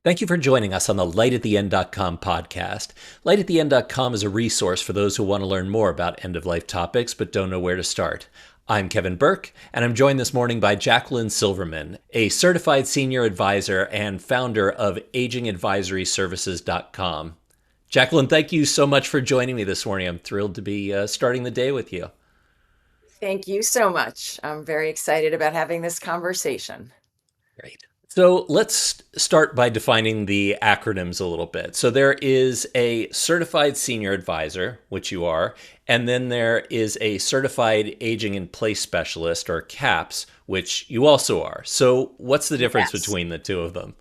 Thank you for joining us on the lightattheend.com podcast. Lightattheend.com is a resource for those who want to learn more about end-of-life topics but don't know where to start. I'm Kevin Berk, and I'm joined this morning by Jacqueline Silverman, a certified senior advisor and founder of agingadvisoryservices.com. Jacqueline, thank you so much for joining me this morning. I'm thrilled to be starting the day with you. Thank you so much. I'm very excited about having this conversation. Great. So let's start by defining the acronyms a little bit. So there is a certified senior advisor, which you are, and then there is a certified aging in place specialist, or CAPS, which you also are. So what's the difference Yes. between the two of them?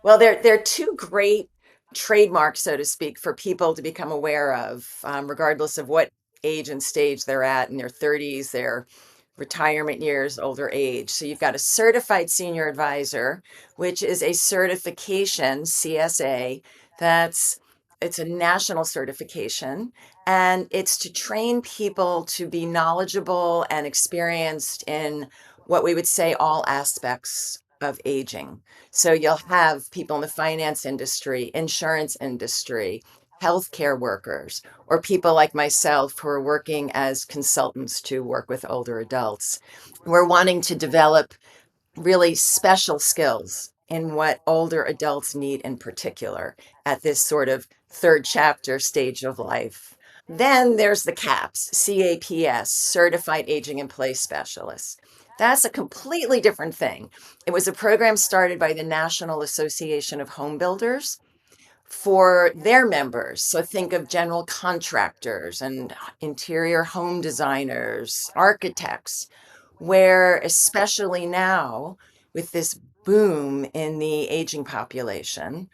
Well, they're two great trademarks, so to speak, for people to become aware of, regardless of what age and stage they're at in their 30s, their retirement years, older age. So you've got a certified senior advisor, which is a certification, CSA, that's it's a national certification, and it's to train people to be knowledgeable and experienced in what we would say all aspects of aging. So you'll have people in the finance industry, insurance industry, healthcare workers, or people like myself who are working as consultants to work with older adults. We're wanting to develop really special skills in what older adults need in particular at this sort of third chapter stage of life. Then there's the CAPS, CAPS, Certified Aging in Place Specialist. That's a completely different thing. It was a program started by the National Association of Home Builders for their members. So think of general contractors and interior home designers, architects, where especially now with this boom in the aging population,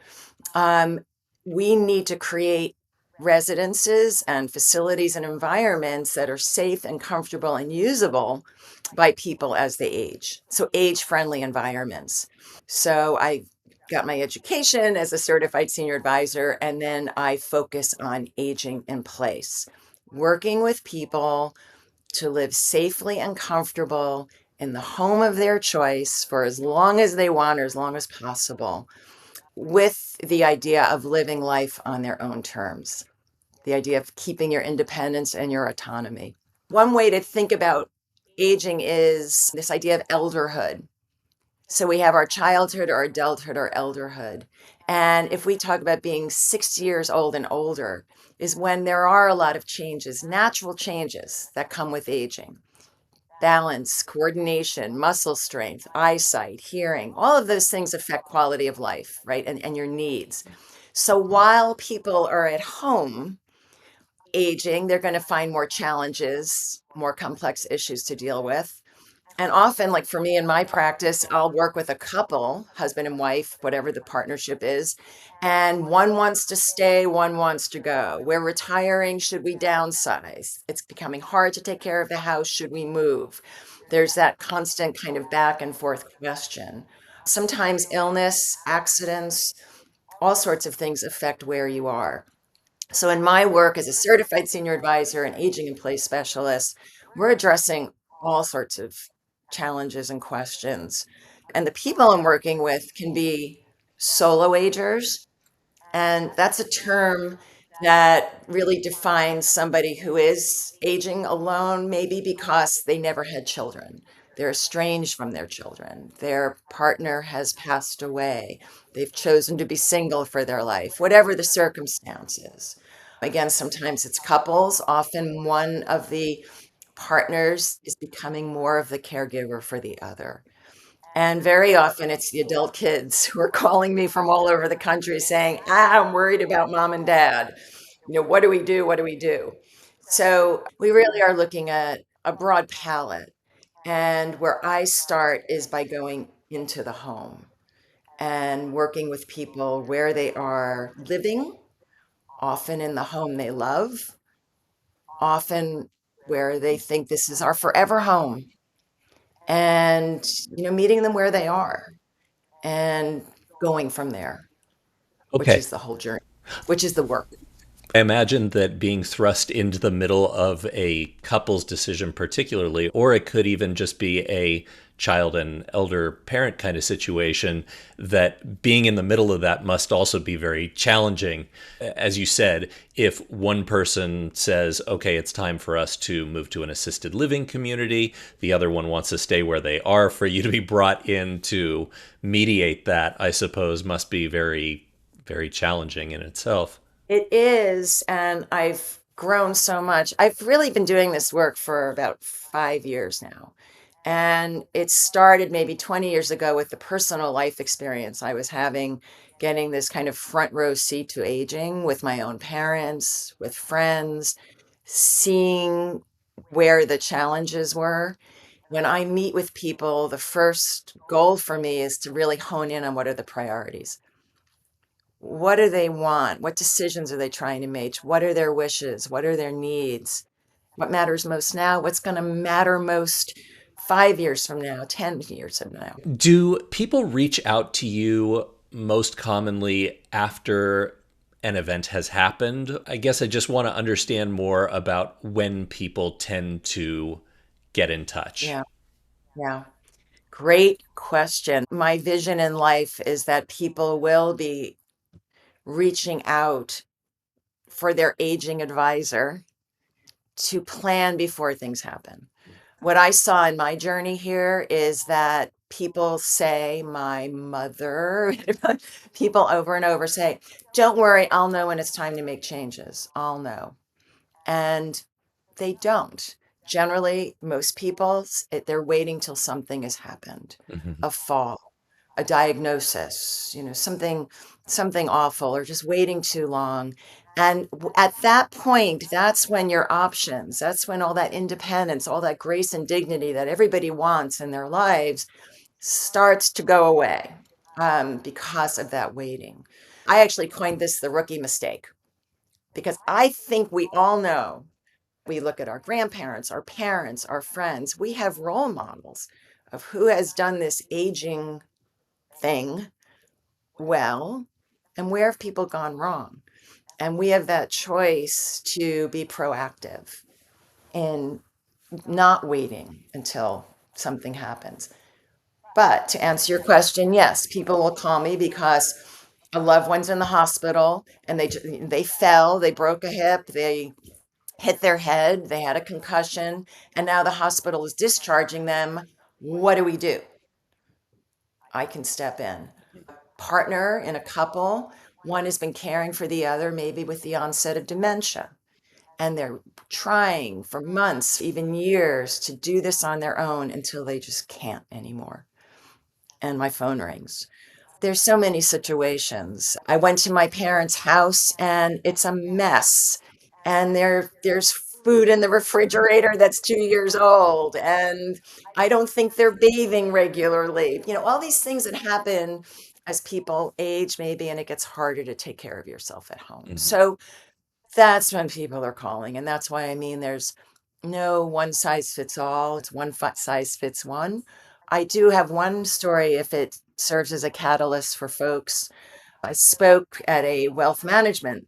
um, we need to create residences and facilities and environments that are safe and comfortable and usable by people as they age. So age-friendly environments. So I got my education as a certified senior advisor, and then I focus on aging in place, working with people to live safely and comfortable in the home of their choice for as long as they want or as long as possible, with the idea of living life on their own terms, the idea of keeping your independence and your autonomy. One way to think about aging is this idea of elderhood. So we have our childhood, our adulthood, our elderhood. And if we talk about being 60 years old and older, is when there are a lot of changes, natural changes that come with aging. Balance, coordination, muscle strength, eyesight, hearing, all of those things affect quality of life, right? And your needs. So while people are at home aging, they're going to find more challenges, more complex issues to deal with. And often, like for me in my practice, I'll work with a couple, husband and wife, whatever the partnership is, and one wants to stay, one wants to go. We're retiring. Should we downsize? It's becoming hard to take care of the house. Should we move? There's that constant kind of back and forth question. Sometimes illness, accidents, all sorts of things affect where you are. So, in my work as a certified senior advisor and aging in place specialist, we're addressing all sorts of challenges and questions. And the people I'm working with can be solo agers. And that's a term that really defines somebody who is aging alone, maybe because they never had children. They're estranged from their children. Their partner has passed away. They've chosen to be single for their life, whatever the circumstances. Again, sometimes it's couples. Often one of the partners is becoming more of the caregiver for the other. And very often it's the adult kids who are calling me from all over the country saying, I'm worried about mom and dad. What do we do? What do we do? So we really are looking at a broad palette. And where I start is by going into the home and working with people where they are living, often in the home they love, often where they think this is our forever home, and meeting them where they are and going from there, which Okay. is the whole journey, which is the work. I imagine that being thrust into the middle of a couple's decision, particularly, or it could even just be a child and elder parent kind of situation, that being in the middle of that must also be very challenging. As you said, if one person says, okay, it's time for us to move to an assisted living community, the other one wants to stay where they are, for you to be brought in to mediate that, I suppose, must be very, very challenging in itself. It is, and I've grown so much. I've really been doing this work for about 5 years now. And it started maybe 20 years ago with the personal life experience I was having, getting this kind of front row seat to aging with my own parents, with friends, seeing where the challenges were. When I meet with people, the first goal for me is to really hone in on what are the priorities. What do they want? What decisions are they trying to make? What are their wishes? What are their needs? What matters most now? What's going to matter most 5 years from now, 10 years from now? Do people reach out to you most commonly after an event has happened? I guess I just want to understand more about when people tend to get in touch. Yeah, yeah. Great question. My vision in life is that people will be reaching out for their aging advisor to plan before things happen. What I saw in my journey here is that people say, my mother, people over and over say, don't worry, I'll know when it's time to make changes. I'll know. And they don't. Generally, most people, they're waiting till something has happened, Mhm. a fall, a diagnosis, something awful, or just waiting too long. And at that point, that's when your options, that's when all that independence, all that grace and dignity that everybody wants in their lives starts to go away because of that waiting. I actually coined this the rookie mistake because I think we all know, we look at our grandparents, our parents, our friends, we have role models of who has done this aging thing well, and where have people gone wrong? And we have that choice to be proactive in not waiting until something happens. But to answer your question, yes, people will call me because a loved one's in the hospital and they fell, they broke a hip, they hit their head, they had a concussion, and now the hospital is discharging them. What do we do? I can step in. Partner in a couple, one has been caring for the other, maybe with the onset of dementia, and they're trying for months, even years, to do this on their own until they just can't anymore. And my phone rings. There's so many situations. I went to my parents' house and it's a mess. And there's food in the refrigerator that's 2 years old. And I don't think they're bathing regularly. All these things that happen as people age, maybe, and it gets harder to take care of yourself at home. Mhm. So that's when people are calling. And that's why I mean there's no one size fits all. It's one size fits one. I do have one story if it serves as a catalyst for folks. I spoke at a wealth management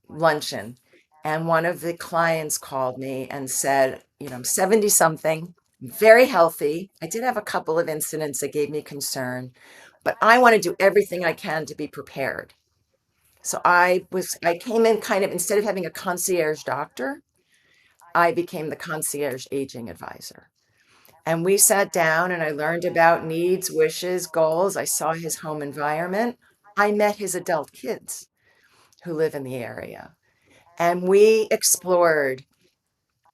luncheon, and one of the clients called me and said, I'm 70 something, very healthy. I did have a couple of incidents that gave me concern, but I want to do everything I can to be prepared. So I came in kind of, instead of having a concierge doctor, I became the concierge aging advisor. And we sat down and I learned about needs, wishes, goals. I saw his home environment. I met his adult kids who live in the area. And we explored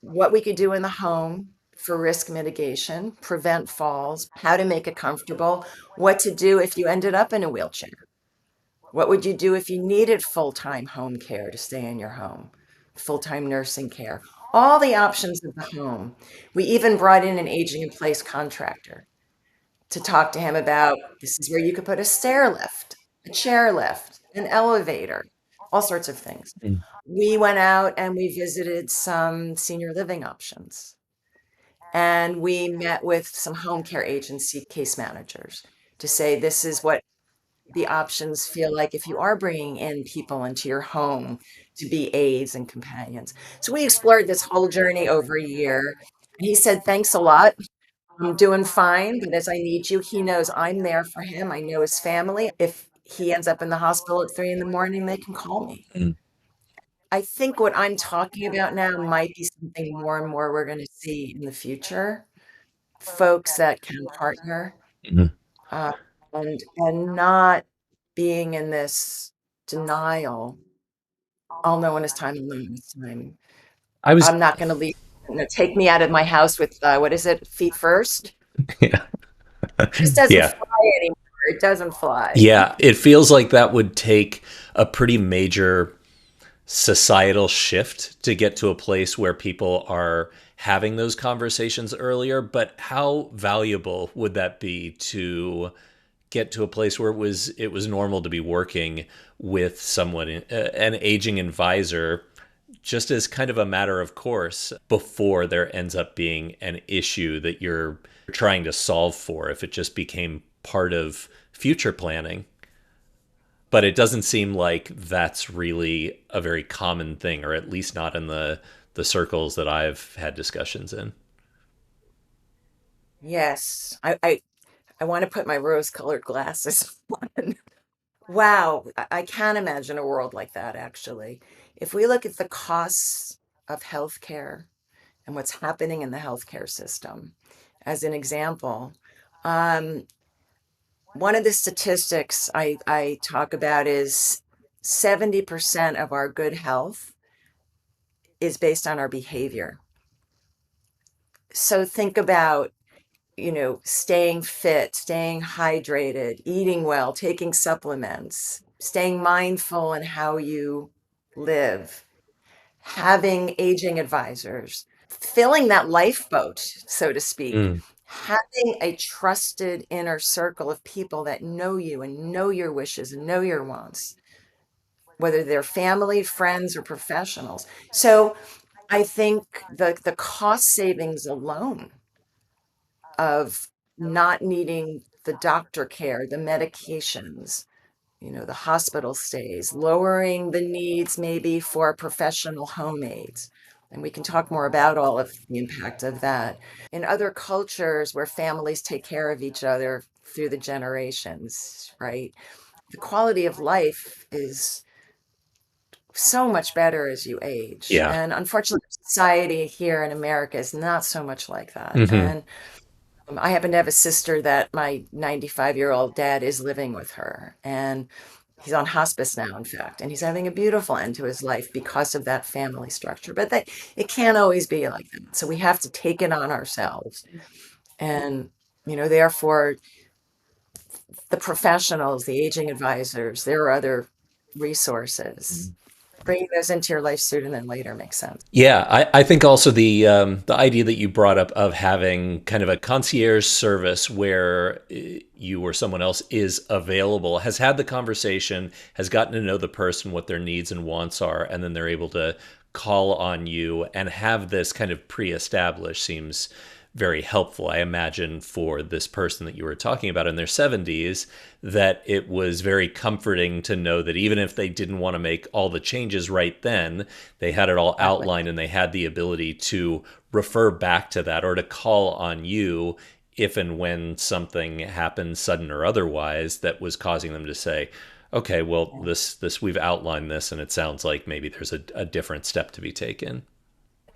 what we could do in the home for risk mitigation, prevent falls, how to make it comfortable, what to do if you ended up in a wheelchair. What would you do if you needed full-time home care to stay in your home? Full-time nursing care, all the options of the home. We even brought in an aging in place contractor to talk to him about this is where you could put a stair lift, a chair lift, an elevator, all sorts of things. We went out and we visited some senior living options. And we met with some home care agency case managers to say, this is what the options feel like if you are bringing in people into your home to be aides and companions. So we explored this whole journey over a year. And he said, "Thanks a lot. I'm doing fine, but as I need you, he knows I'm there for him. I know his family. If he ends up in the hospital at 3 in the morning, they can call me." Mm. I think what I'm talking about now might be something more and more we're going to see in the future. Folks that can partner, Mhm. uh, and not being in this denial. I'll know when it's time. I'll know when it's time. I was, I'm not going to leave. Take me out of my house with what is it? Feet first. yeah, Just doesn't yeah, fly anymore. It doesn't fly. yeah. It feels like that would take a pretty major societal shift to get to a place where people are having those conversations earlier. But how valuable would that be to get to a place where it was normal to be working with someone, an aging advisor, just as kind of a matter of course before there ends up being an issue that you're trying to solve for, if it just became part of future planning. But it doesn't seem like that's really a very common thing, or at least not in the circles that I've had discussions in. Yes. I want to put my rose-colored glasses on. Wow, I can't imagine a world like that, actually. If we look at the costs of healthcare and what's happening in the healthcare system, as an example, um, one of the statistics I talk about is 70% of our good health is based on our behavior. So think about, staying fit, staying hydrated, eating well, taking supplements, staying mindful in how you live, having aging advisors, filling that lifeboat, so to speak, Mm. having a trusted inner circle of people that know you and know your wishes and know your wants, whether they're family, friends, or professionals. So I think the cost savings alone of not needing the doctor care, the medications, the hospital stays, lowering the needs maybe for professional home aides. And we can talk more about all of the impact of that. In other cultures where families take care of each other through the generations, right? The quality of life is so much better as you age. Yeah. And unfortunately, society here in America is not so much like that. Hmm. And I happen to have a sister that my 95-year-old dad is living with her, and he's on hospice now, in fact, and he's having a beautiful end to his life because of that family structure. But it can't always be like that. So we have to take it on ourselves. And, therefore, the professionals, the aging advisors, there are other resources. Bringing those into your life sooner than later makes sense. Yeah, I think also the idea that you brought up of having kind of a concierge service where you or someone else is available, has had the conversation, has gotten to know the person, what their needs and wants are, and then they're able to call on you and have this kind of pre-established seems very helpful. I imagine for this person that you were talking about in their 70s, that it was very comforting to know that even if they didn't want to make all the changes right then, they had it all Exactly. outlined and they had the ability to refer back to that or to call on you if and when something happened, sudden or otherwise, that was causing them to say, okay, well, this we've outlined this and it sounds like maybe there's a different step to be taken.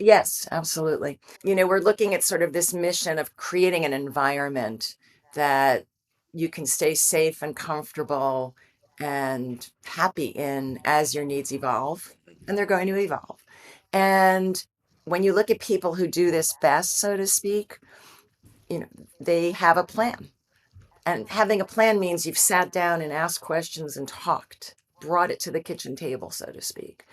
Yes, absolutely. We're looking at sort of this mission of creating an environment that you can stay safe and comfortable and happy in as your needs evolve, and they're going to evolve. And when you look at people who do this best, so to speak, you know, they have a plan. And having a plan means you've sat down and asked questions and talked, brought it to the kitchen table, so to speak,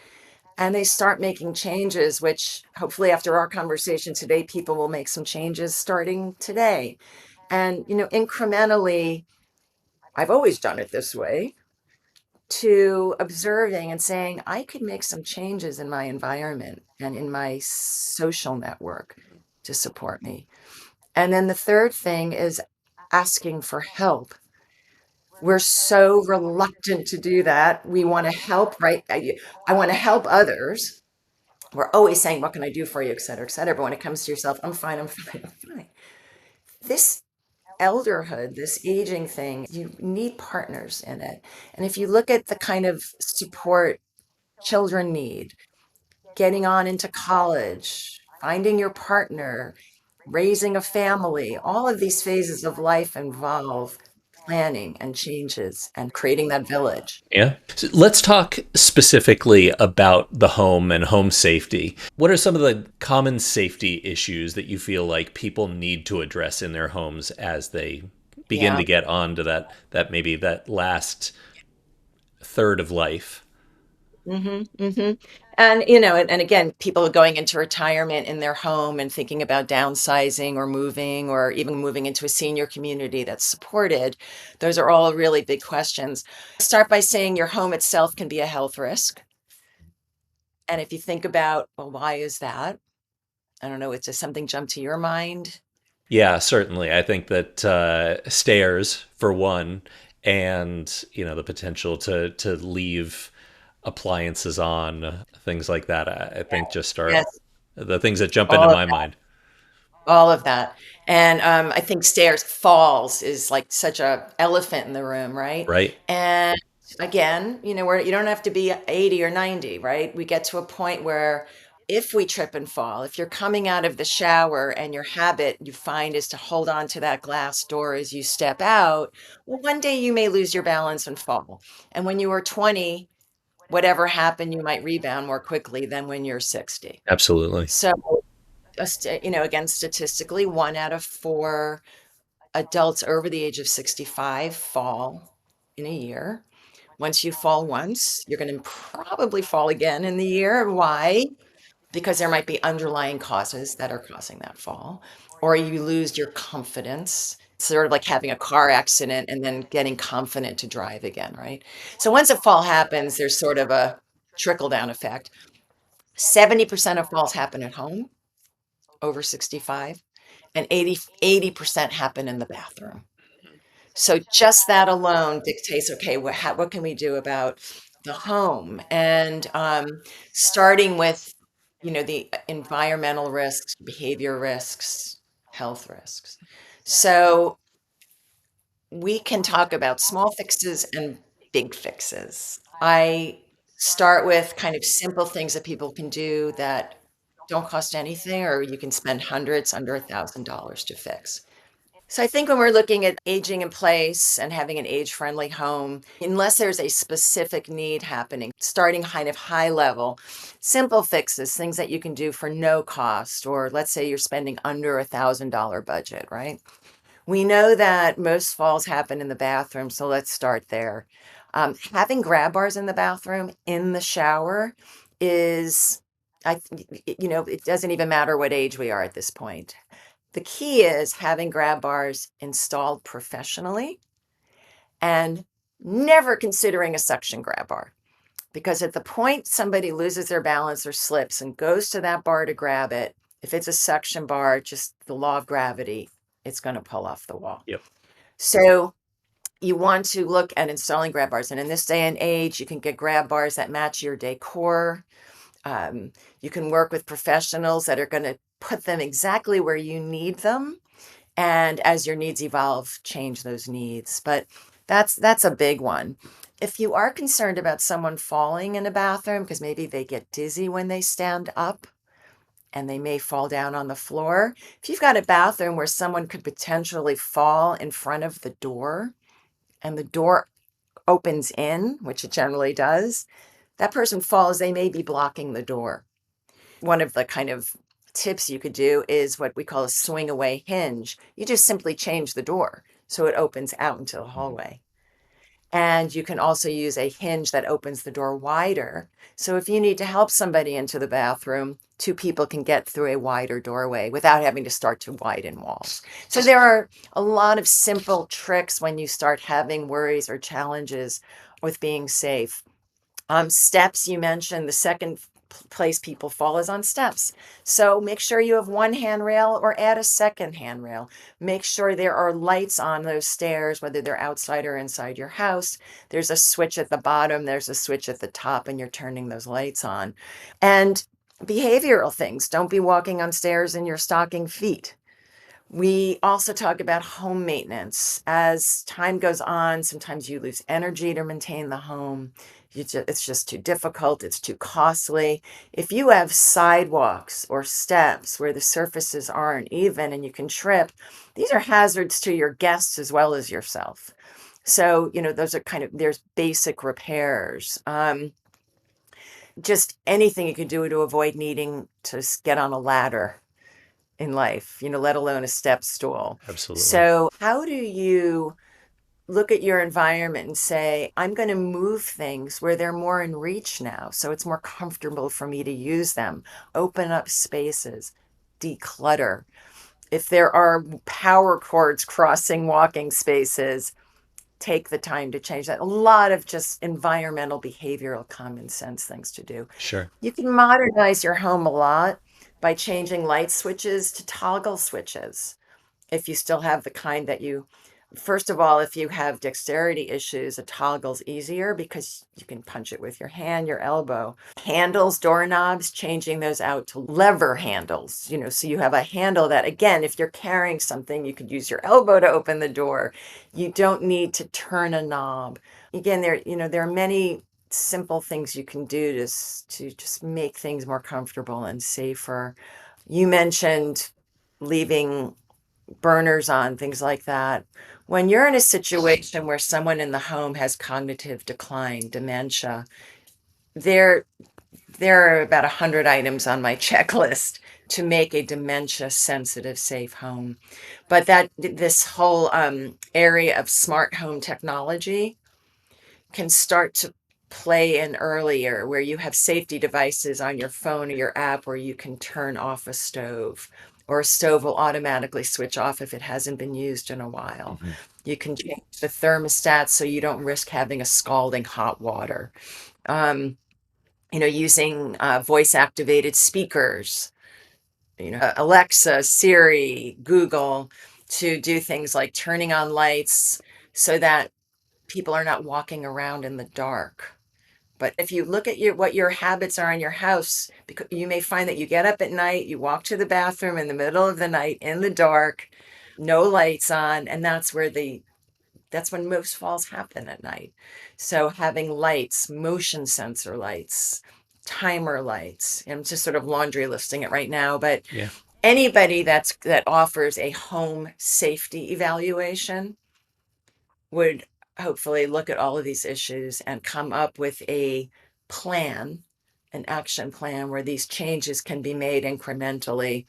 and they start making changes, which hopefully after our conversation today, people will make some changes starting today. And, incrementally, I've always done it this way, to observing and saying, I could make some changes in my environment and in my social network to support me. And then the third thing is asking for help We're so reluctant to do that. We want to help, right? I want to help others. We're always saying, what can I do for you, et cetera, et cetera. But when it comes to yourself, I'm fine, I'm fine, I'm fine. This elderhood, this aging thing, you need partners in it. And if you look at the kind of support children need, getting on into college, finding your partner, raising a family, all of these phases of life involve planning and changes and creating that village. Yeah. So let's talk specifically about the home and home safety. What are some of the common safety issues that you feel like people need to address in their homes as they begin Yeah. to get on to that maybe that last third of life? Hmm. And again, people going into retirement in their home and thinking about downsizing or moving or even moving into a senior community that's supported. Those are all really big questions. Start by saying your home itself can be a health risk. And if you think about, well, why is that? I don't know, it's just something jump to your mind. Yeah, certainly. I think that stairs, for one, and the potential to leave appliances on, things like that. I think just are Yes, the things that jump into all of my mind. all of that. And I think stairs falls is like such a elephant in the room, right? Right? And again, where you don't have to be 80 or 90, right? We get to a point where if we trip and fall, if you're coming out of the shower and your habit you find is to hold on to that glass door as you step out, well, one day you may lose your balance and fall. And when you were 20, whatever happened, you might rebound more quickly than when you're 60. Absolutely. So again, statistically, 1 out of 4 adults over the age of 65 fall in a year. Once you fall once, you're going to probably fall again in the year. Why? Because there might be underlying causes that are causing that fall, or you lose your confidence. It's sort of like having a car accident and then getting confident to drive again, right? So once a fall happens, there's sort of a trickle down effect. 70% of falls happen at home over 65 and 80% happen in the bathroom. So just that alone dictates, okay, what can we do about the home? And starting with, the environmental risks, behavior risks, health risks. So we can talk about small fixes and big fixes. I start with kind of simple things that people can do that don't cost anything, or you can spend hundreds under $1,000 to fix. So I think when we're looking at aging in place and having an age-friendly home, unless there's a specific need happening, starting kind of high level, simple fixes, things that you can do for no cost, or let's say you're spending under $1,000 budget, right? We know that most falls happen in the bathroom, so let's start there. Having grab bars in the bathroom, in the shower, is, it doesn't even matter what age we are at this point. The key is having grab bars installed professionally and never considering a suction grab bar. Because at the point somebody loses their balance or slips and goes to that bar to grab it, if it's a suction bar, just the law of gravity, it's going to pull off the wall. Yep. So you want to look at installing grab bars. And in this day and age, you can get grab bars that match your decor. You can work with professionals that are going to put them exactly where you need them. And as your needs evolve, change those needs. But that's a big one. If you are concerned about someone falling in a bathroom because maybe they get dizzy when they stand up and they may fall down on the floor, if you've got a bathroom where someone could potentially fall in front of the door and the door opens in, which it generally does, that person falls, they may be blocking the door. One of the kind of tips you could do is what we call a swing away hinge. You just simply change the door so it opens out into the hallway. And you can also use a hinge that opens the door wider. So if you need to help somebody into the bathroom, two people can get through a wider doorway without having to start to widen walls. So there are a lot of simple tricks when you start having worries or challenges with being safe. Steps you mentioned, the second place people fall is on steps. So make sure you have one handrail or add a second handrail. Make sure there are lights on those stairs, whether they're outside or inside your house. There's a switch at the bottom, there's a switch at the top, and you're turning those lights on. And behavioral things. Don't be walking on stairs in your stocking feet. We also talk about home maintenance. As time goes on, sometimes you lose energy to maintain the home. It's just too difficult, it's too costly. If you have sidewalks or steps where the surfaces aren't even and you can trip, these are hazards to your guests as well as yourself. So, those are there's basic repairs. Just anything you can do to avoid needing to get on a ladder in life, let alone a step stool. Absolutely. So, how do you look at your environment and say, I'm going to move things where they're more in reach now, so it's more comfortable for me to use them? Open up spaces, declutter. If there are power cords crossing walking spaces, take the time to change that. A lot of just environmental, behavioral, common sense things to do. Sure. You can modernize your home a lot by changing light switches to toggle switches. If you still have the kind that first of all, if you have dexterity issues, a toggle's easier because you can punch it with your hand, your elbow. Handles, doorknobs, changing those out to lever handles, so you have a handle that, again, if you're carrying something, you could use your elbow to open the door. You don't need to turn a knob. Again, there are many simple things you can do to just make things more comfortable and safer. You mentioned leaving burners on, things like that. When you're in a situation where someone in the home has cognitive decline, dementia, there there are about 100 items on my checklist to make a dementia sensitive safe home. But that this whole area of smart home technology can start to play in earlier, where you have safety devices on your phone or your app where you can turn off a stove, or a stove will automatically switch off if it hasn't been used in a while. Hmm. You can change the thermostat so you don't risk having a scalding hot water. Um, using voice activated speakers, Alexa, Siri, Google, to do things like turning on lights so that people are not walking around in the dark. But if you look at what your habits are in your house, because you may find that you get up at night, you walk to the bathroom in the middle of the night in the dark, no lights on, and that's when most falls happen at night. So having lights, motion sensor lights, timer lights, I'm just sort of laundry listing it right now, but Yeah. anybody that offers a home safety evaluation would hopefully look at all of these issues and come up with a plan, an action plan where these changes can be made incrementally.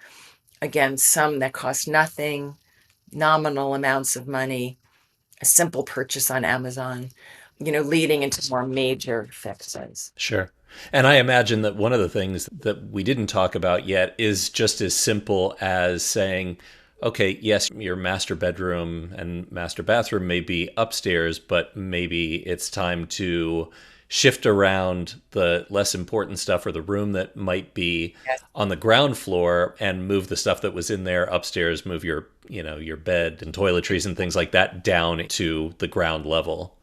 Again, some that cost nothing, nominal amounts of money, a simple purchase on Amazon, leading into more major fixes. Sure. And I imagine that one of the things that we didn't talk about yet is just as simple as saying, okay, yes, your master bedroom and master bathroom may be upstairs, but maybe it's time to shift around the less important stuff, or the room that might be Yes. on the ground floor, and move the stuff that was in there upstairs, move your bed and toiletries and things like that down to the ground level.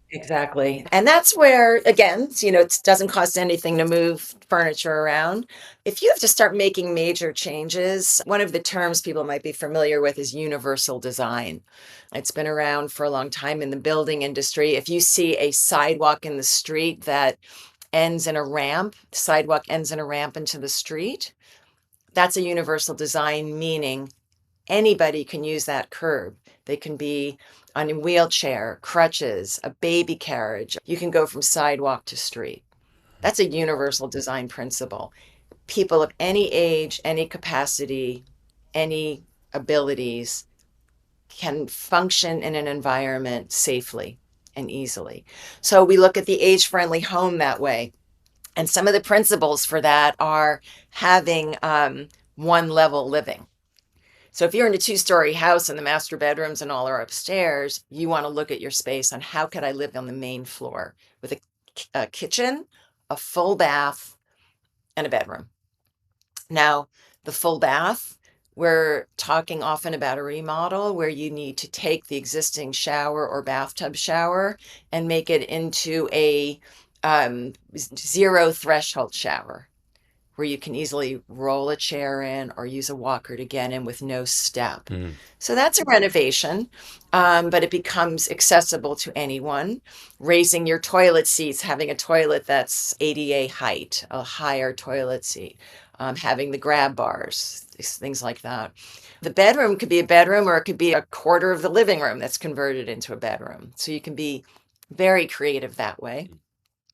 Exactly. And that's where, again, it doesn't cost anything to move furniture around. If you have to start making major changes, one of the terms people might be familiar with is universal design. It's been around for a long time in the building industry. If you see a sidewalk in the street that ends in a ramp, the sidewalk ends in a ramp into the street, that's a universal design, meaning anybody can use that curb. They can be on a wheelchair, crutches, a baby carriage. You can go from sidewalk to street. That's a universal design principle. People of any age, any capacity, any abilities can function in an environment safely and easily. So we look at the age-friendly home that way. And some of the principles for that are having one level living. So if you're in a two-story house and the master bedrooms and all are upstairs, you want to look at your space on how could I live on the main floor with a kitchen, a full bath, and a bedroom. Now, the full bath, we're talking often about a remodel where you need to take the existing shower or bathtub shower and make it into a zero threshold shower where you can easily roll a chair in or use a walker to get in with no step. Mm. So that's a renovation, but it becomes accessible to anyone. Raising your toilet seats, having a toilet that's ADA height, a higher toilet seat, having the grab bars, things like that. The bedroom could be a bedroom or it could be a quarter of the living room that's converted into a bedroom. So you can be very creative that way.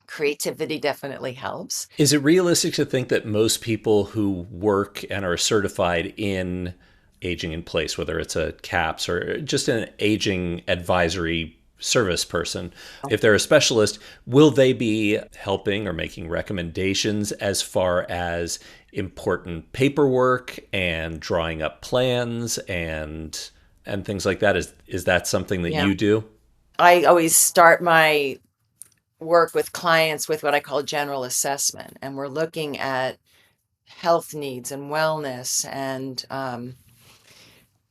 Creativity definitely helps. Is it realistic to think that most people who work and are certified in aging in place, whether it's a CAPS or just an aging advisory service person, if they're a specialist, will they be helping or making recommendations as far as important paperwork and drawing up plans and things like that? Is that something that Yeah. you do? I always start my work with clients with what I call general assessment, and we're looking at health needs and wellness and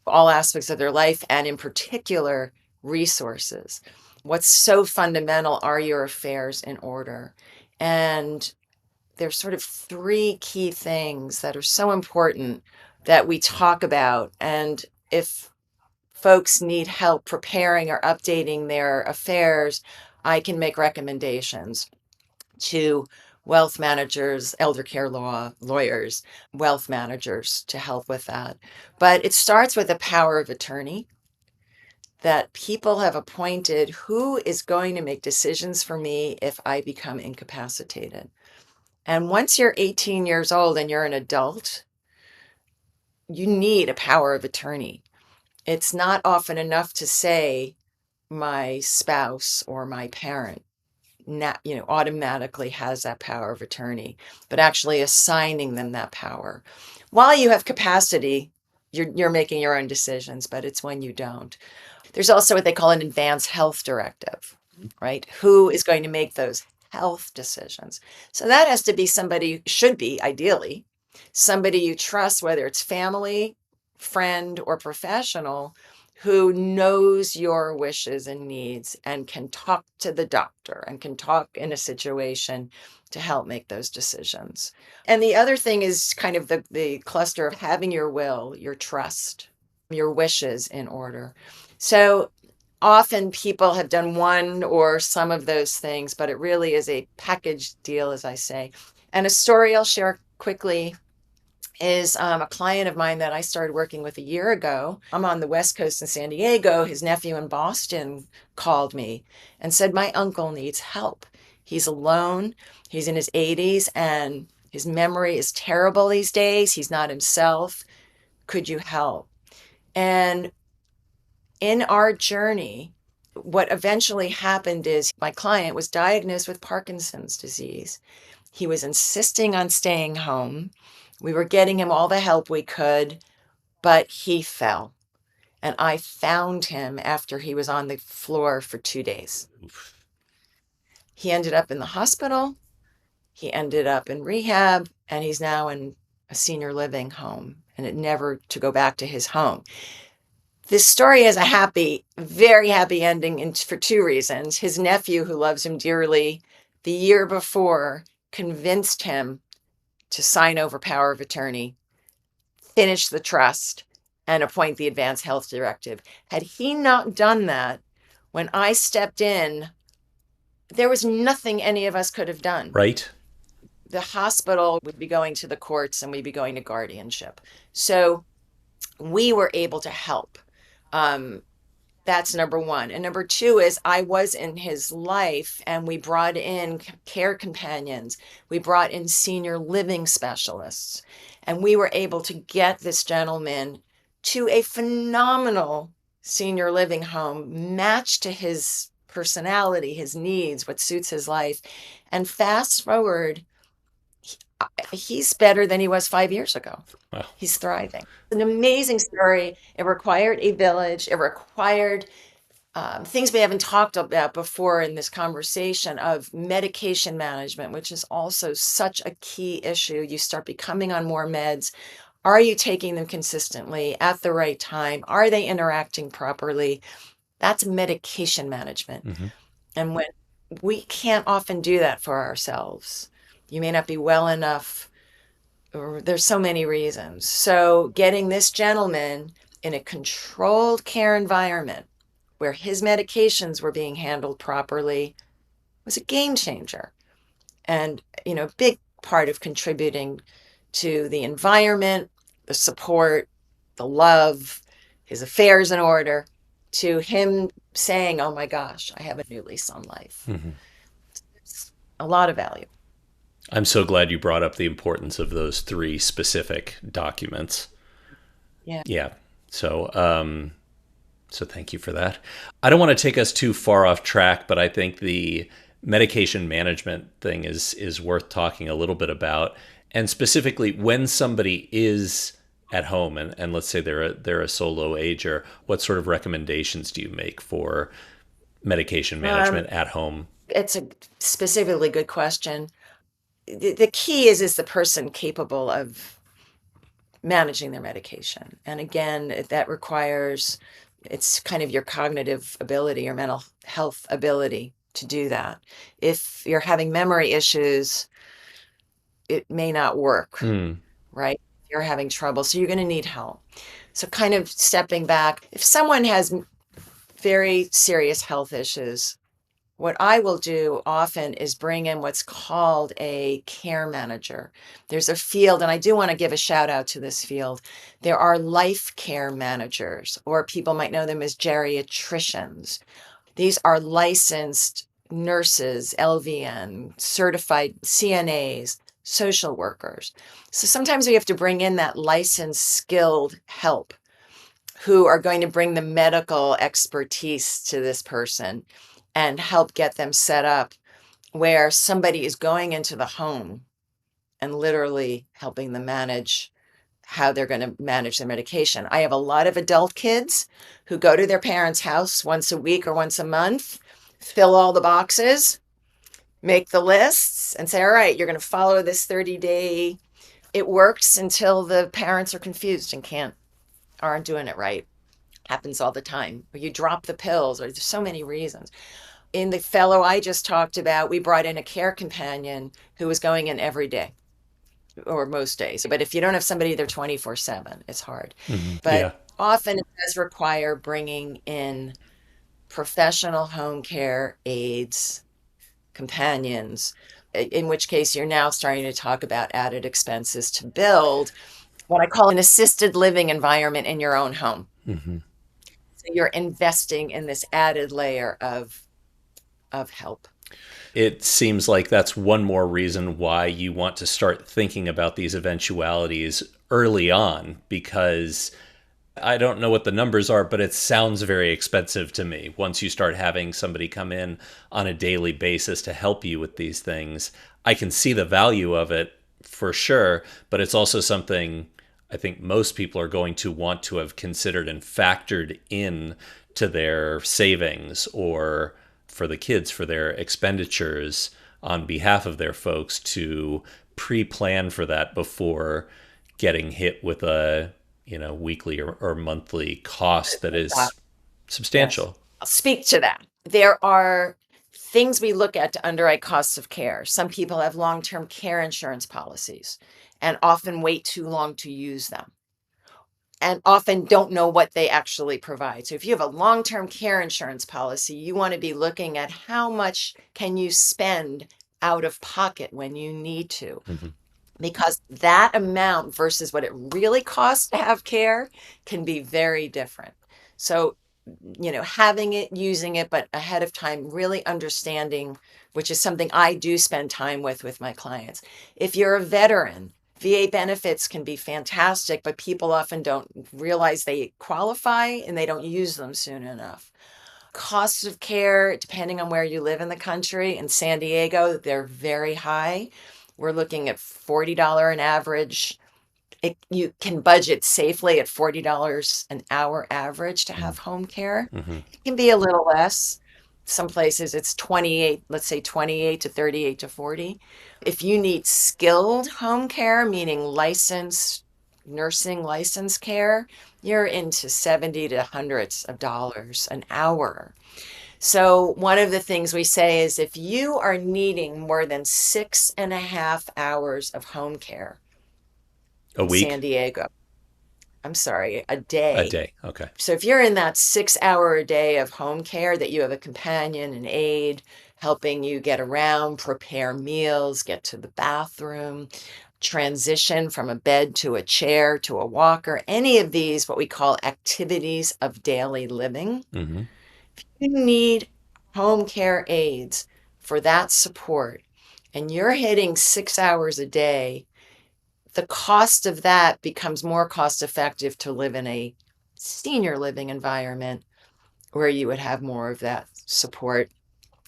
all aspects of their life, and in particular, resources. What's so fundamental are your affairs in order? And there's sort of three key things that are so important that we talk about. And if folks need help preparing or updating their affairs, I can make recommendations to wealth managers, elder care lawyers, wealth managers to help with that. But it starts with a power of attorney that people have appointed who is going to make decisions for me if I become incapacitated. And once you're 18 years old and you're an adult, you need a power of attorney. It's not often enough to say my spouse or my parent automatically has that power of attorney, but actually assigning them that power. While you have capacity, you're making your own decisions, but it's when you don't. There's also what they call an advanced health directive, right? Who is going to make those health decisions? So that has to be somebody, should be ideally, somebody you trust, whether it's family, friend, or professional, who knows your wishes and needs and can talk to the doctor and can talk in a situation to help make those decisions. And the other thing is kind of the cluster of having your will, your trust, your wishes in order. So often people have done one or some of those things, but it really is a package deal, as I say. And a story I'll share quickly is a client of mine that I started working with a year ago. I'm on the West Coast in San Diego. His nephew in Boston called me and said, my uncle needs help. He's alone. He's in his 80s and his memory is terrible these days. He's not himself. Could you help? And in our journey, what eventually happened is my client was diagnosed with Parkinson's disease. He was insisting on staying home. We were getting him all the help we could, but he fell. And I found him after he was on the floor for 2 days. He ended up in the hospital. He ended up in rehab, and he's now in a senior living home, and it never to go back to his home. This story has a happy, very happy ending for two reasons. His nephew, who loves him dearly, the year before convinced him to sign over power of attorney, finish the trust, and appoint the advanced health directive. Had he not done that, when I stepped in, there was nothing any of us could have done. Right? The hospital would be going to the courts and we'd be going to guardianship. So we were able to help. That's number one. And number two is I was in his life and we brought in care companions. We brought in senior living specialists. And we were able to get this gentleman to a phenomenal senior living home matched to his personality, his needs, what suits his life. And fast forward, he's better than he was 5 years ago. Wow. He's thriving. An amazing story. It required a village. It required things we haven't talked about before in this conversation of medication management, which is also such a key issue. You start becoming on more meds. Are you taking them consistently at the right time? Are they interacting properly? That's medication management. Hmm. And when we can't often do that for ourselves, you may not be well enough, or there's so many reasons. So, getting this gentleman in a controlled care environment where his medications were being handled properly was a game changer. And, big part of contributing to the environment, the support, the love, his affairs in order, to him saying, oh my gosh, I have a new lease on life. Hmm. It's a lot of value. I'm so glad you brought up the importance of those three specific documents. Yeah. Yeah. So, so thank you for that. I don't want to take us too far off track, but I think the medication management thing is worth talking a little bit about, and specifically when somebody is at home and let's say they're a solo ager, what sort of recommendations do you make for medication Um, management at home? it's a specifically good question. The key is the person capable of managing their medication? And again, that requires, it's kind of your cognitive ability or mental health ability to do that. If you're having memory issues, it may not work, Mm. right? You're having trouble, so you're going to need help. So, kind of stepping back, if someone has very serious health issues, what I will do often is bring in what's called a care manager. There's a field, and I do want to give a shout out to this field. There are life care managers, or people might know them as geriatricians. These are licensed nurses, LVN, certified CNAs, social workers. So sometimes we have to bring in that licensed, skilled help who are going to bring the medical expertise to this person and help get them set up where somebody is going into the home and literally helping them manage how they're going to manage their medication. I have a lot of adult kids who go to their parents' house once a week or once a month, fill all the boxes, make the lists, and say, all right, you're going to follow this 30-day. It works until the parents are confused and aren't doing it right. Happens all the time. Or you drop the pills, or there's so many reasons. In the fellow I just talked about, we brought in a care companion who was going in every day or most days. But if you don't have somebody there 24/7, it's hard. Hmm. But Yeah. often it does require bringing in professional home care aides, companions, in which case you're now starting to talk about added expenses to build what I call an assisted living environment in your own home. Hmm. So you're investing in this added layer of help. It seems like that's one more reason why you want to start thinking about these eventualities early on, because I don't know what the numbers are, but it sounds very expensive to me. Once you start having somebody come in on a daily basis to help you with these things, I can see the value of it for sure, but it's also something I think most people are going to want to have considered and factored in to their savings, or for the kids, for their expenditures on behalf of their folks, to pre-plan for that before getting hit with a weekly or monthly cost that Uh, is yes. substantial. I'll speak to that. There are things we look at to underwrite costs of care. Some people have long-term care insurance policies and often wait too long to use them and often don't know what they actually provide. So if you have a long-term care insurance policy, you want to be looking at how much can you spend out of pocket when you need to, Hmm. because that amount versus what it really costs to have care can be very different. So, having it, using it, but ahead of time, really understanding, which is something I do spend time with my clients. If you're a veteran, VA benefits can be fantastic, but people often don't realize they qualify and they don't use them soon enough. Costs of care, depending on where you live in the country, in San Diego, they're very high. We're looking at $40 an average You can budget safely at $40 an hour average to have home care. Mm-hmm. It can be a little less. Some places it's 28, let's say 28 to 38 to 40. If you need skilled home care, meaning licensed nursing license care, you're into 70 to hundreds of dollars an hour. So one of the things we say is if you are needing more than 6.5 hours of home care A in San week? Diego, I'm sorry, a A day. day. Okay. So if you're in that 6 hour a day of home care, that you have a companion, an aide helping you get around, prepare meals, get to the bathroom, transition from a bed to a chair to a walker, any of these, what we call activities of daily living, Mm-hmm. you need home care aides for that support. And you're hitting 6 hours a day, the cost of that becomes more cost effective to live in a senior living environment where you would have more of that support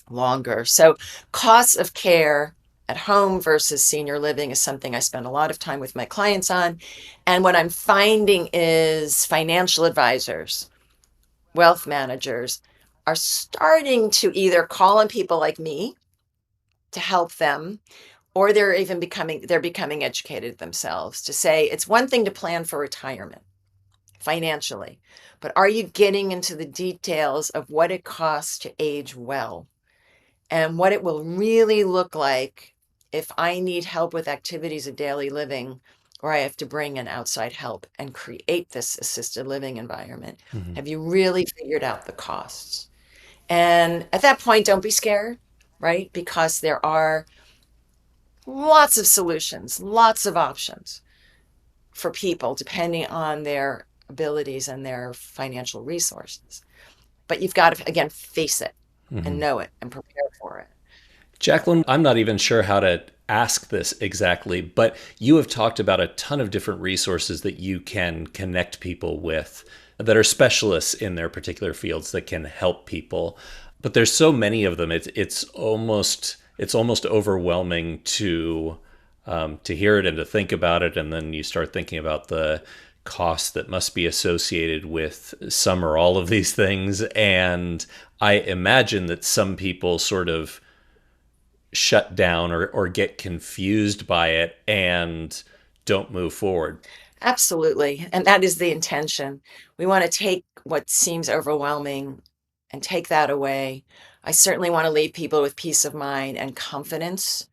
longer. So, costs of care at home versus senior living is something I spend a lot of time with my clients on. And what I'm finding is financial advisors, wealth managers are starting to either call on people like me to help them, or they're becoming educated themselves to say it's one thing to plan for retirement financially, but are you getting into the details of what it costs to age well and what it will really look like if I need help with activities of daily living, or I have to bring in outside help and create this assisted living environment? Mm-hmm. Have you really figured out the costs? And at that point, don't be scared, right? Because there are lots of solutions, lots of options for people depending on their abilities and their financial resources. But you've got to, again, face it Mm-hmm. and know it and prepare for it. Jacqueline, I'm not even sure how to ask this exactly, but you have talked about a ton of different resources that you can connect people with that are specialists in their particular fields that can help people. But there's so many of them. It's almost overwhelming to hear it and to think about it, and then you start thinking about the costs that must be associated with some or all of these things. And I imagine that some people sort of shut down or get confused by it and don't move forward. Absolutely. And that is the intention. We want to take what seems overwhelming and take that away. I certainly want to leave people with peace of mind and confidence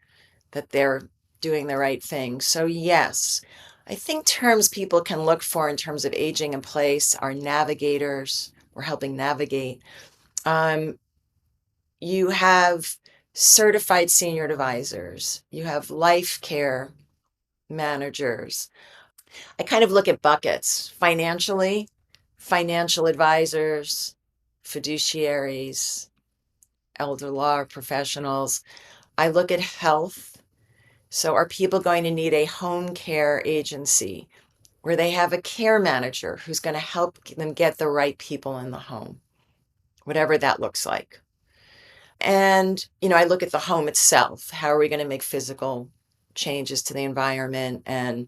that they're doing the right thing. So, yes, I think terms people can look for in terms of aging in place are navigators. We're helping navigate. Um, you have certified senior advisors, you have life care managers. I kind of look at buckets financially, financial advisors, fiduciaries, elder law professionals. I look at health. So, are people going to need a home care agency where they have a care manager who's going to help them get the right people in the home, whatever that looks like? And, I look at the home itself. How are we going to make physical changes to the environment and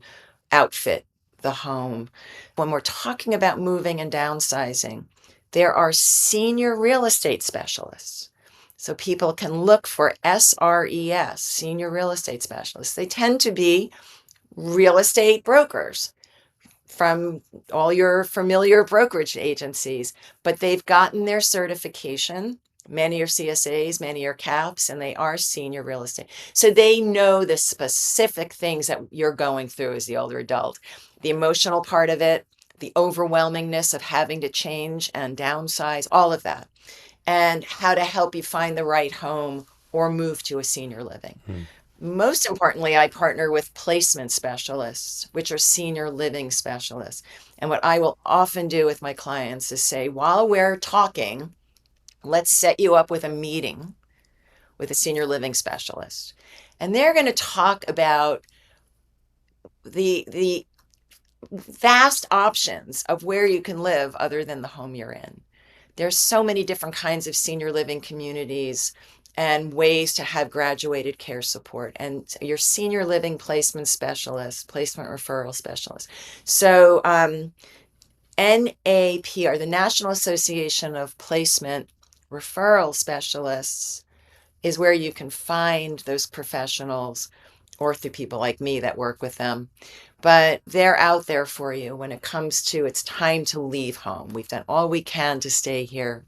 outfit the home? When we're talking about moving and downsizing, there are senior real estate specialists. So people can look for SRES, senior real estate specialists. They tend to be real estate brokers from all your familiar brokerage agencies, but they've gotten their certification. Many are CSAs, many are CAPs, and they are senior real estate. So they know the specific things that you're going through as the older adult, the emotional part of it, the overwhelmingness of having to change and downsize, all of that, and how to help you find the right home or move to a senior living. Hmm. Most importantly, I partner with placement specialists, which are senior living specialists. And what I will often do with my clients is say, while we're talking, let's set you up with a meeting with a senior living specialist. And they're going to talk about the vast options of where you can live other than the home you're in. There's so many different kinds of senior living communities. and ways to have graduated care support and your senior living placement specialist, placement referral specialist. So NAPR, the National Association of Placement Referral Specialists, is where you can find those professionals or through people like me that work with them. But they're out there for you when it comes to it's time to leave home. We've done all we can to stay here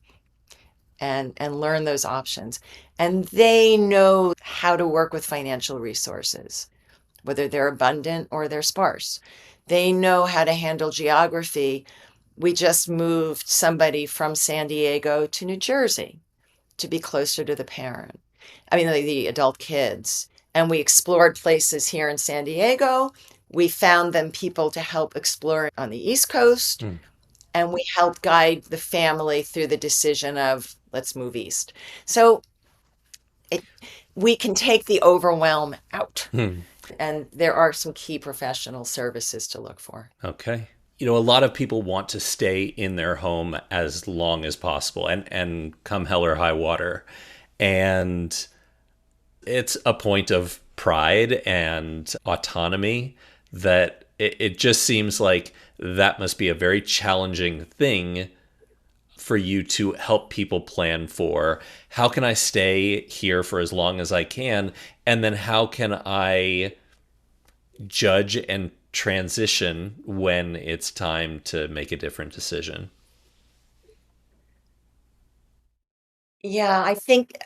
and learn those options. And they know how to work with financial resources, whether they're abundant or they're sparse. They know how to handle geography. We just moved somebody from San Diego to New Jersey to be closer to the parent. I mean, the adult kids. And we explored places here in San Diego. We found them people to help explore on the East Coast. Mm. And we helped guide the family through the decision of let's move east. So it, we can take the overwhelm out. Hmm. And there are some key professional services to look for. Okay. A lot of people want to stay in their home as long as possible and come hell or high water. And it's a point of pride and autonomy that it just seems like that must be a very challenging thing for you to help people plan for. How can I stay here for as long as I can? And then how can I judge and transition when it's time to make a different decision? Yeah, I think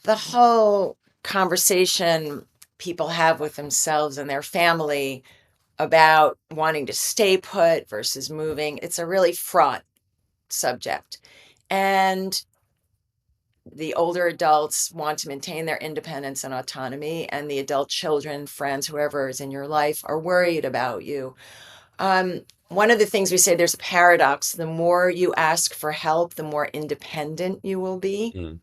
the whole conversation people have with themselves and their family about wanting to stay put versus moving, it's a really fraught subject. And the older adults want to maintain their independence and autonomy, and the adult children, friends, whoever is in your life are worried about you. One of the things we say, there's a paradox. The more you ask for help, the more independent you will be. Mm.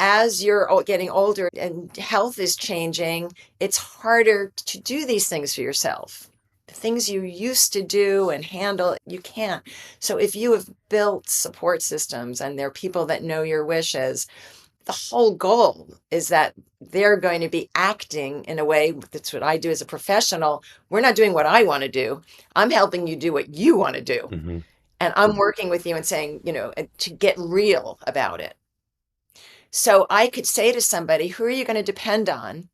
As you're getting older and health is changing, it's harder to do these things for yourself. The things you used to do and handle, you can't. So if you have built support systems and there are people that know your wishes, the whole goal is that they're going to be acting in a way that's what I do as a professional. We're not doing what I want to do. I'm helping you do what you want to do. Mm-hmm. And I'm working with you and saying, to get real about it. So I could say to somebody, who are you going to depend on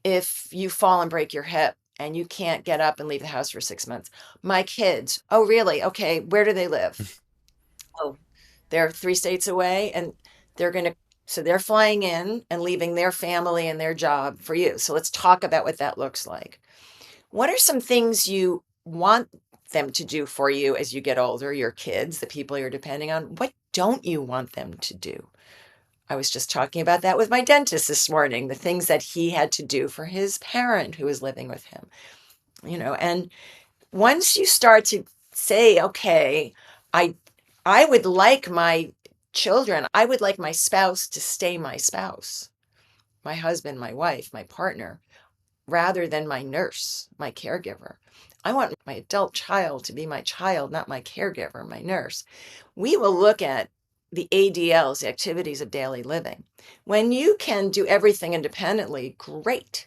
if you fall and break your hip and you can't get up and leave the house for 6 months? My kids. Oh, really? Okay. Where do they live? Oh, they're 3 states away and they're going to, so they're flying in and leaving their family and their job for you. So let's talk about what that looks like. What are some things you want them to do for you as you get older, your kids, the people you're depending on? What don't you want them to do? I was just talking about that with my dentist this morning, the things that he had to do for his parent who was living with him, and once you start to say, okay, I I would like my children, I would like my spouse to stay my spouse, my husband, my wife, my partner, rather than my nurse, my caregiver. I want my adult child to be my child, not my caregiver, my nurse. We will look at the ADLs, the activities of daily living. When you can do everything independently, great.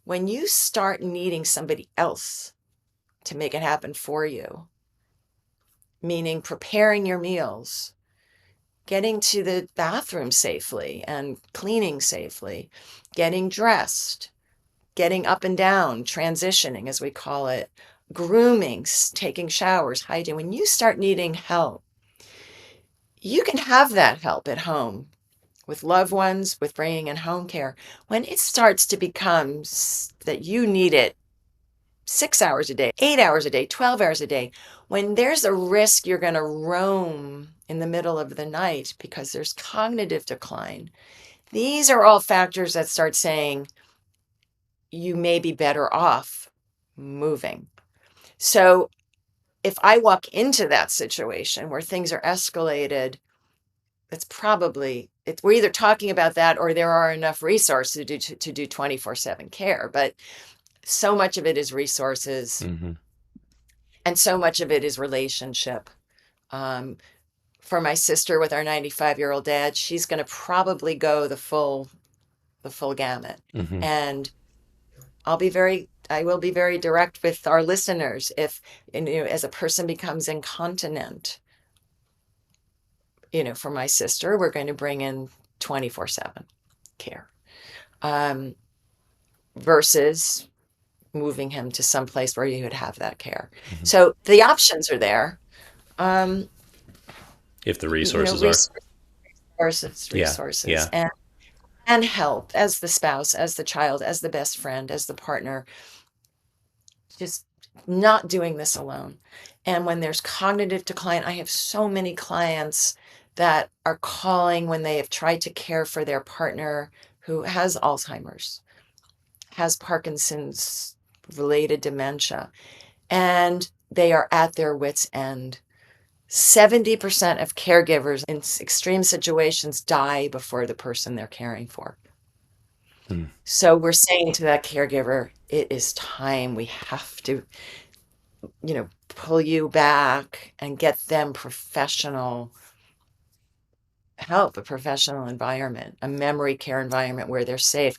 When you start needing somebody else to make it happen for you, meaning preparing your meals, getting to the bathroom safely and cleaning safely, getting dressed, getting up and down, transitioning, as we call it, grooming, taking showers, hygiene. When you start needing help, you can have that help at home with loved ones, with bringing in home care. When it starts to become that you need it 6 hours a day, 8 hours a day, 12 hours a day, when there's a risk you're going to roam in the middle of the night because there's cognitive decline, these are all factors that start saying you may be better off moving. So if I walk into that situation where things are escalated, we're either talking about that or there are enough resources to do 24/7 care. But so much of it is resources Mm-hmm. and so much of it is relationship. Um, For my sister with our 95-year-old dad, she's going to probably go the full gamut. Hmm. And I will be very direct with our listeners. If, as a person becomes incontinent, for my sister, we're going to bring in 24/7 care, um, versus moving him to some place where you would have that care. Hmm. So the options are there. Um, If the resources are. Yeah, resources, yeah. and help as the spouse, as the child, as the best friend, as the partner, just not doing this alone. And when there's cognitive decline, I have so many clients that are calling when they have tried to care for their partner who has Alzheimer's, has Parkinson's related dementia, and they are at their wits' end. 70% of caregivers in extreme situations die before the person they're caring for. Mm. So we're saying to that caregiver, it is time. We have to, pull you back and get them professional help, a professional environment, a memory care environment where they're safe,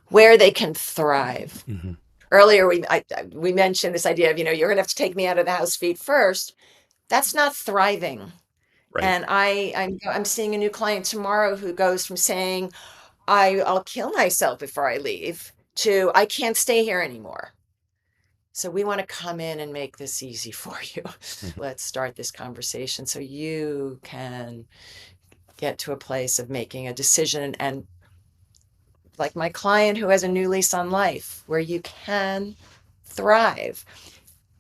where they can thrive. Hmm. Earlier, we mentioned this idea of, you're going to have to take me out of the house feet first. That's not thriving. Right. And I'm seeing a new client tomorrow who goes from saying, I'll kill myself before I leave, to I can't stay here anymore. So we want to come in and make this easy for you. Mhm. Let's start this conversation so you can get to a place of making a decision. And like my client who has a new lease on life, where you can thrive.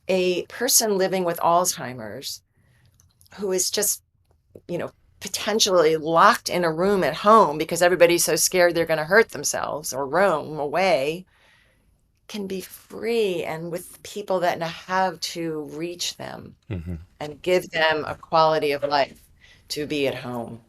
A person living with Alzheimer's who is just, potentially locked in a room at home because everybody's so scared they're going to hurt themselves or roam away, can be free and with people that know how to reach them Hmm. and give them a quality of life to be at home.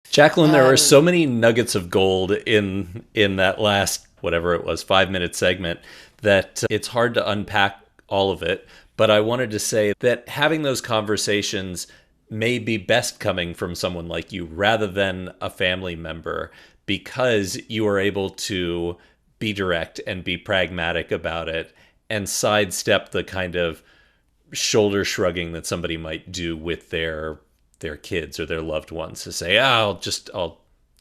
Jacqueline, there were Um, so many nuggets of gold in that last whatever it was 5 minute segment that it's hard to unpack all of it. But I wanted to say that having those conversations may be best coming from someone like you rather than a family member because you are able to be direct and be pragmatic about it and sidestep the kind of shoulder shrugging that somebody might do with their kids or their loved ones to say, I'll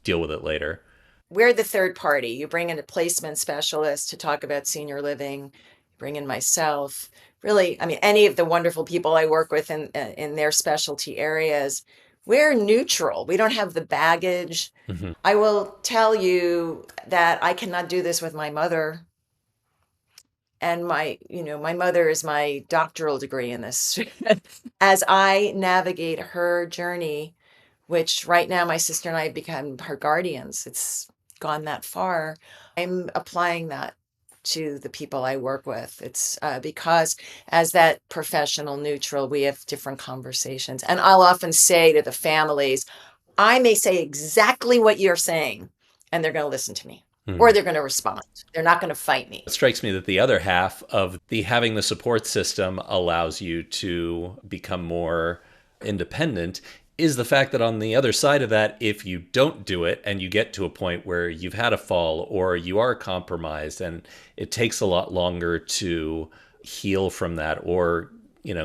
deal with it later. we're the third party. You bring in a placement specialist to talk about senior living, bring in myself. Really, I mean, any of the wonderful people I work with in their specialty areas, we're neutral. We don't have the baggage. Hmm. I will tell you that I cannot do this with my mother. And my mother is my doctoral degree in this. As I navigate her journey, which right now my sister and I have become her guardians, it's gone that far. I'm applying that to the people I work with. It's because as that professional neutral, we have different conversations. And I'll often say to the families, I may say exactly what you're saying, and they're going to listen to me, or Hmm. they're going to respond. They're not going to fight me. It strikes me that the other half of the having the support system allows you to become more independent is the fact that on the other side of that, if you don't do it and you get to a point where you've had a fall or you are compromised and it takes a lot longer to heal from that, or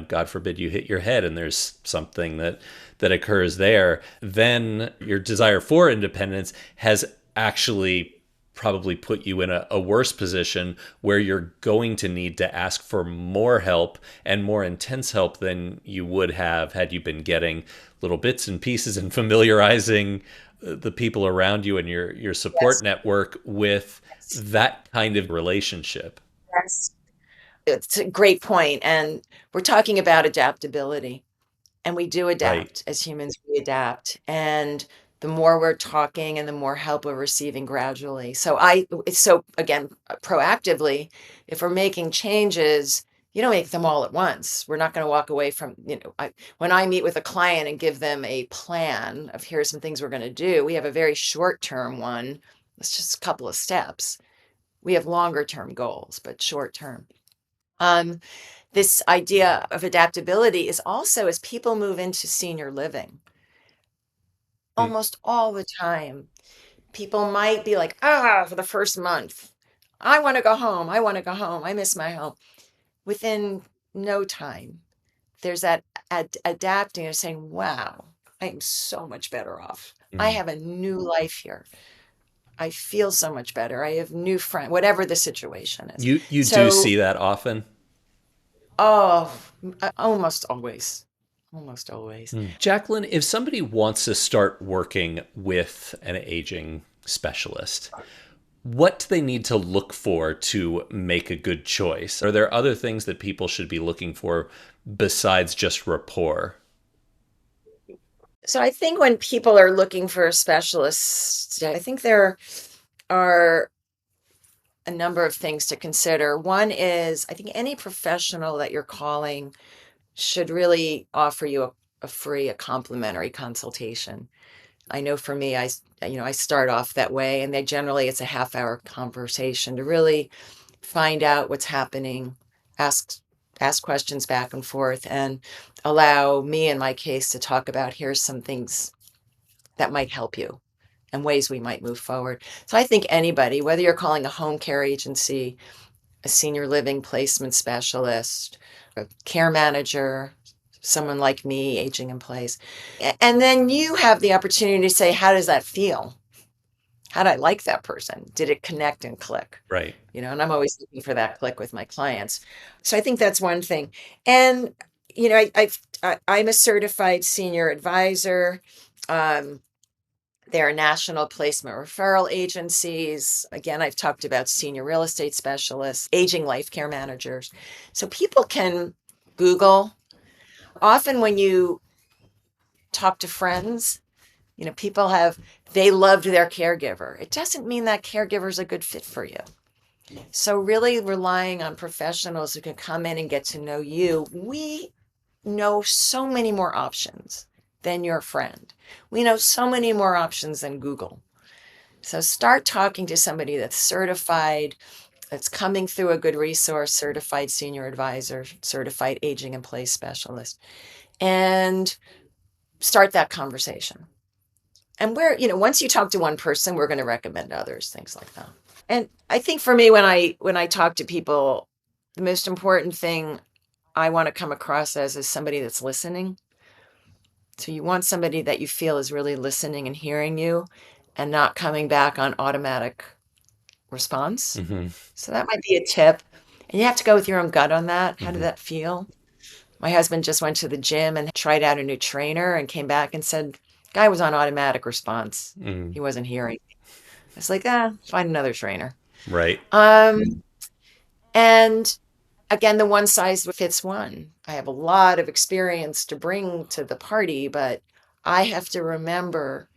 God forbid you hit your head and there's something that occurs there, then your desire for independence has actually probably put you in a worse position where you're going to need to ask for more help and more intense help than you would have had you been getting little bits and pieces and familiarizing the people around you and your support Yes. network with Yes. that kind of relationship. Yes. It's a great point. And we're talking about adaptability. And we do Right. adapt as humans, we adapt. And the more we're talking and the more help we're receiving gradually. So again, proactively, if we're making changes, you don't make them all at once. We're not going to walk away from, when I meet with a client and give them a plan of here's some things we're going to do, we have a very short term one. It's just a couple of steps. We have longer term goals, but short term. Um, this idea of adaptability is also as people move into senior living, Mm. almost all the time, people might be like, ah, for the first month, I want to go home. I want to go home. I miss my home. Within no time, there's that adapting and saying, wow, I am so much better off. I Mm. have a new life here. I feel so much better. I have new friends, whatever the situation is. You do So, see that often. oh, almost always, almost always. Jacqueline, if somebody wants to start working with an aging specialist, what do they need to look for to make a good choice? Are there other things that people should be looking for besides just rapport? So I think when people are looking for a specialist, I think there are a number of things to consider. One is, I think any professional that you're calling should really offer you a free, a complimentary consultation. I know for me, I start off that way, and they generally it's a half-hour conversation to really find out what's happening, ask ask questions back and forth, and allow me in my case to talk about here's some things that might help you and ways we might move forward. So I think anybody, whether you're calling a home care agency, a senior living placement specialist, a care manager, someone like me aging in place. And then you have the opportunity to say, how does that feel? How did I like that person? Did it connect and click? Right. And I'm always looking for that click with my clients. So I think that's one thing. And, I'm a certified senior advisor. Um, there are national placement referral agencies. Again, I've talked about senior real estate specialists, aging life care managers. So people can Google. Often when you talk to friends, people they loved their caregiver. It doesn't mean that caregiver is a good fit for you. So really relying on professionals who can come in and get to know you. We know so many more options than your friend. We know so many more options than Google. So start talking to somebody that's certified, that's coming through a good resource, certified senior advisor, certified aging in place specialist, and start that conversation. And once you talk to one person, we're going to recommend others, things like that. And I think for me, when I talk to people, the most important thing I want to come across as is somebody that's listening. So you want somebody that you feel is really listening and hearing you and not coming back on automatic response. Hmm. So that might be a tip. And you have to go with your own gut on that. How did Hmm. that feel? My husband just went to the gym and tried out a new trainer and came back and said, guy was on automatic response. Mm. He wasn't hearing. It's like, find another trainer. Right. And again, the one size fits one. I have a lot of experience to bring to the party, but I have to remember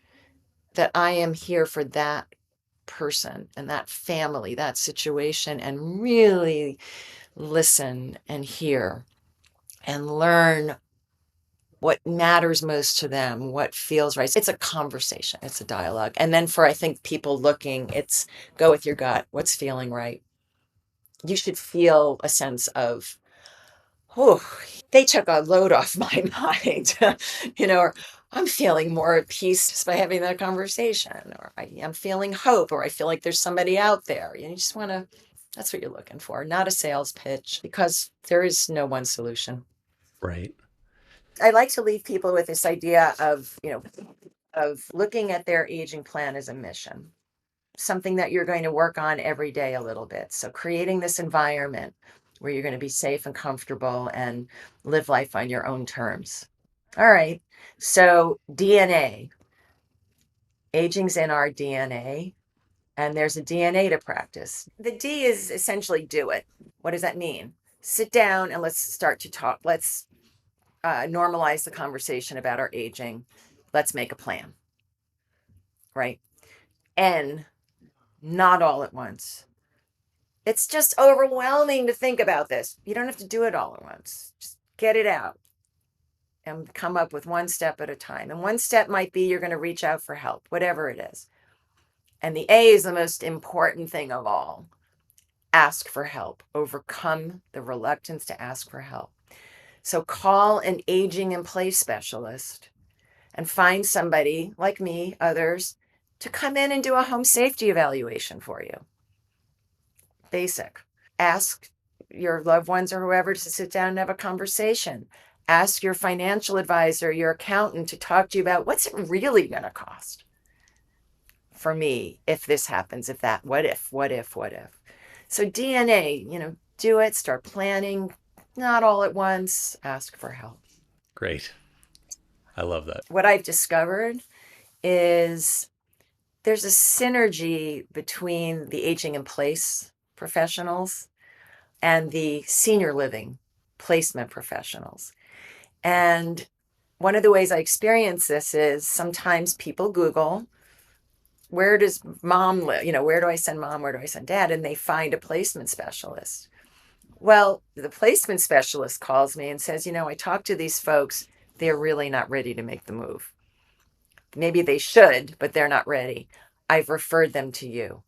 that I am here for that person and that family, that situation, and really listen and hear and learn what matters most to them, what feels right. It's a conversation, it's a dialogue. And then for, I think, people looking, it's go with your gut. What's feeling right? You should feel a sense of, oh, they took a load off my mind, or I'm feeling more at peace just by having that conversation, or I'm feeling hope, or I feel like there's somebody out there. You just want to, that's what you're looking for, not a sales pitch, because there is no one solution. Right. I like to leave people with this idea of looking at their aging plan as a mission, something that you're going to work on every day a little bit. So creating this environment where you're going to be safe and comfortable and live life on your own terms. All right. So DNA, aging's in our DNA, and there's a DNA to practice. The D is essentially do it. What does that mean? Sit down and let's start to talk. Let's normalize the conversation about our aging. Let's make a plan, right? N, not all at once. It's just overwhelming to think about this. You don't have to do it all at once. Just get it out and come up with one step at a time. And one step might be you're going to reach out for help, whatever it is. And the A is the most important thing of all. ask for help. Overcome the reluctance to ask for help. So call an aging in place specialist and find somebody like me, others, to come in and do a home safety evaluation for you. Basic. Ask your loved ones or whoever to sit down and have a conversation. Ask your financial advisor, your accountant to talk to you about what's it really going to cost for me if this happens, if that, what if. So D.N.A, do it, start planning, not all at once, ask for help. Great. I love that. What I've discovered is there's a synergy between the aging in place professionals and the senior living placement professionals. And one of the ways I experience this is sometimes people Google, where does mom live? Where do I send mom? Where do I send dad? And they find a placement specialist. Well, the placement specialist calls me and says, I talked to these folks. They're really not ready to make the move. Maybe they should, but they're not ready. I've referred them to you.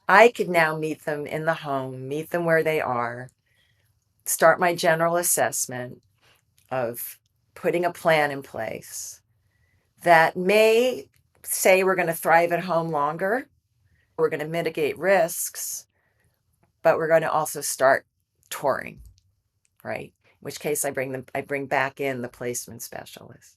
I could now meet them in the home, meet them where they are, start my general assessment of putting a plan in place that may say we're going to thrive at home longer, we're going to mitigate risks, but we're going to also start touring, right? In which case I bring back in the placement specialist.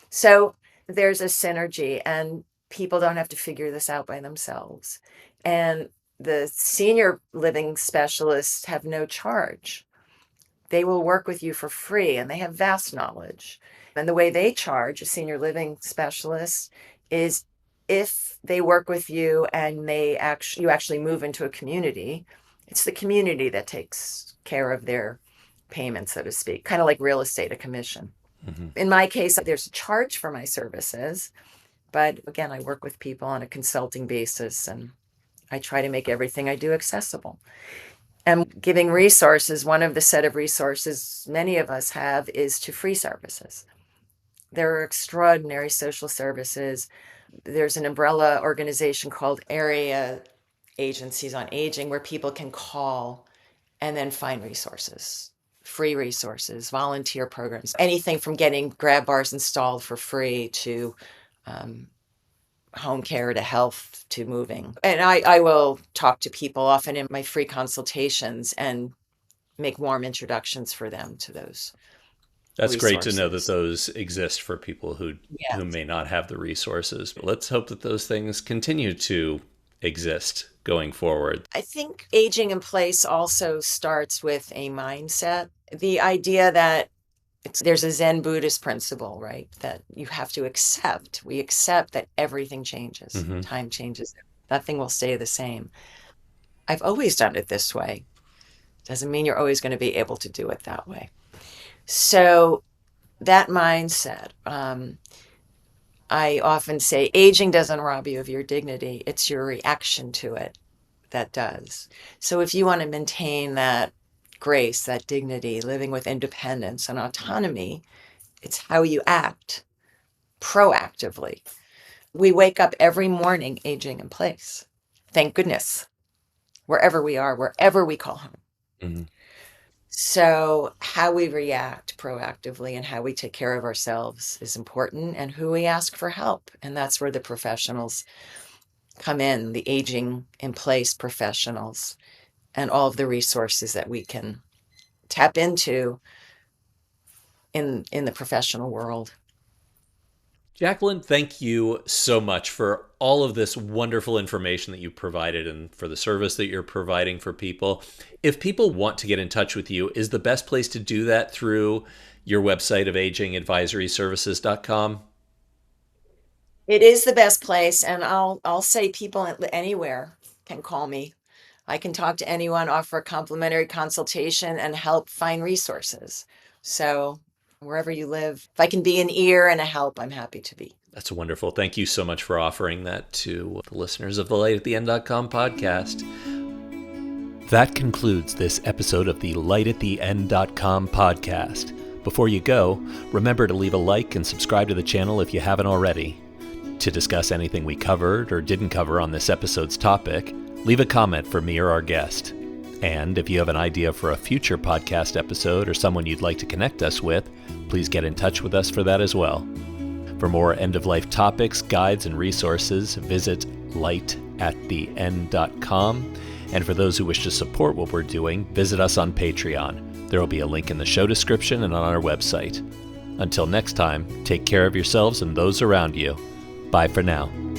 So there's a synergy, and people don't have to figure this out by themselves. And the senior living specialists have no charge. They will work with you for free, and they have vast knowledge. And the way they charge a senior living specialist is if they work with you and you actually move into a community, it's the community that takes care of their payment, so to speak, kind of like real estate, a commission. Mm-hmm. In my case, there's a charge for my services, but again, I work with people on a consulting basis, and I try to make everything I do accessible. And giving resources, one of the set of resources many of us have is to free services. There are extraordinary social services. There's an umbrella organization called Area Agencies on Aging where people can call and then find resources, free resources, volunteer programs, anything from getting grab bars installed for free to home care to health to moving. And I will talk to people often in my free consultations and make warm introductions for them to those. That's resources. Great to know that those exist for people who may not have the resources. But let's hope that those things continue to exist going forward. I think aging in place also starts with a mindset. The idea that there's a Zen Buddhist principle, right? That you have to accept. We accept that everything changes. Mm-hmm. Time changes. Nothing will stay the same. I've always done it this way. Doesn't mean you're always going to be able to do it that way. So that mindset, I often say aging doesn't rob you of your dignity. It's your reaction to it that does. So if you want to maintain that grace, that dignity, living with independence and autonomy, it's how you act proactively. We wake up every morning aging in place. Thank goodness. Wherever we are, wherever we call home. Mm-hmm. So how we react proactively and how we take care of ourselves is important, and who we ask for help. And that's where the professionals come in, the aging in place professionals, and all of the resources that we can tap into in the professional world. Jacqueline, thank you so much for all of this wonderful information that you provided and for the service that you're providing for people. If people want to get in touch with you, is the best place to do that through your website of agingadvisoryservices.com? It is the best place, and I'll say people anywhere can call me. I can talk to anyone, offer a complimentary consultation, and help find resources. So wherever you live, if I can be an ear and a help, I'm happy to be. That's wonderful. Thank you so much for offering that to the listeners of the lightattheend.com podcast. That concludes this episode of the lightattheend.com podcast. Before you go, remember to leave a like and subscribe to the channel if you haven't already. To discuss anything we covered or didn't cover on this episode's topic, leave a comment for me or our guest. And if you have an idea for a future podcast episode or someone you'd like to connect us with, please get in touch with us for that as well. For more end-of-life topics, guides, and resources, visit lightattheend.com. And for those who wish to support what we're doing, visit us on Patreon. There will be a link in the show description and on our website. Until next time, take care of yourselves and those around you. Bye for now.